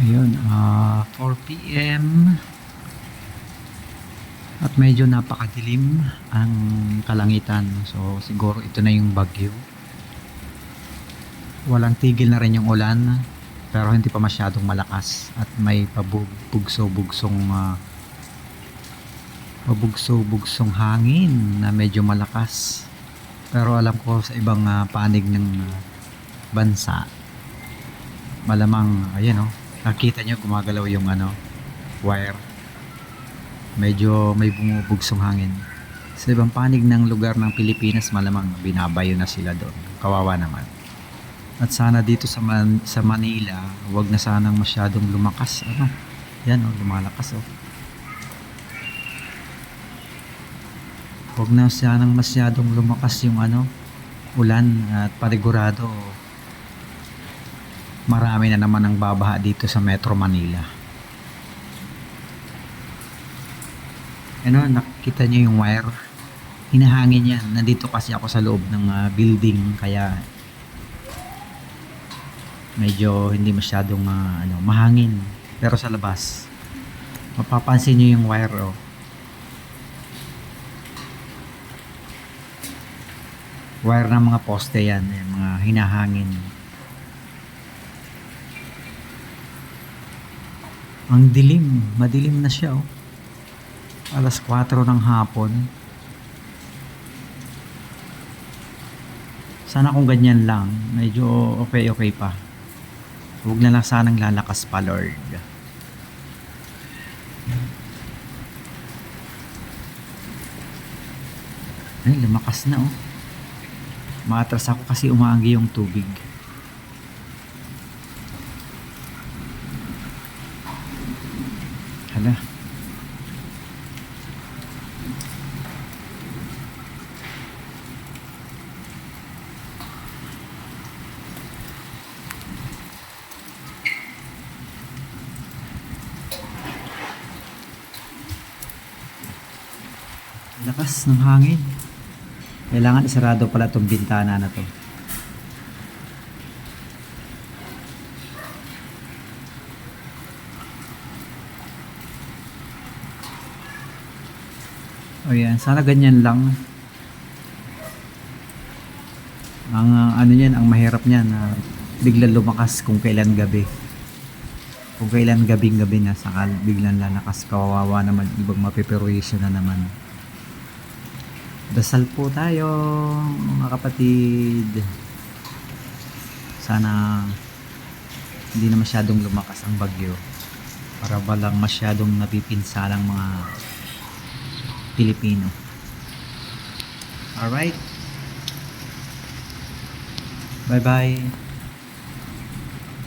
Ayun, 4 PM at medyo napakadilim ang kalangitan. So siguro ito na yung bagyo. Walang tigil na rin yung ulan pero hindi pa masyadong malakas at may pabugso-bugsong hangin na medyo malakas. Pero alam ko sa ibang panig ng bansa, malamang ayan nakita nyo gumagalaw yung wire. Medyo may bumubugsong hangin. Sa ibang panig ng lugar ng Pilipinas, malamang binabayo na sila doon. Kawawa naman. At sana dito sa Manila, wag na sanang masyadong lumakas. Yan lumalakas Wag na sanang masyadong lumakas yung ulan at panigurado marami na naman ang babaha dito sa Metro Manila. Nakita niyo yung wire, hinahangin yan. Nandito kasi ako sa loob ng building, kaya medyo hindi masyadong mahangin. Pero sa labas mapapansin niyo yung wire wire ng mga poste yan, yung mga hinahangin. Ang dilim, madilim na siya alas 4 ng hapon. Sana kung ganyan lang, medyo okay pa. Huwag na lang sanang lalakas pa, Lord. Ay, lumakas na Maatras ako kasi umaanggi yung tubig. Hala. Lakas ng hangin. Kailangan isarado pala itong bintana na to. O yan, sana ganyan lang. Ang ang mahirap niyan na biglang lumakas kung kailan gabi. Kung kailan gabing-gabi na, saka biglang lalakas, kawawa naman, ibang mapiperwisyo na naman. Dasal po tayo, mga kapatid. Sana hindi na masyadong lumakas ang bagyo para walang masyadong napipinsalang mga Pilipino. Alright, bye bye.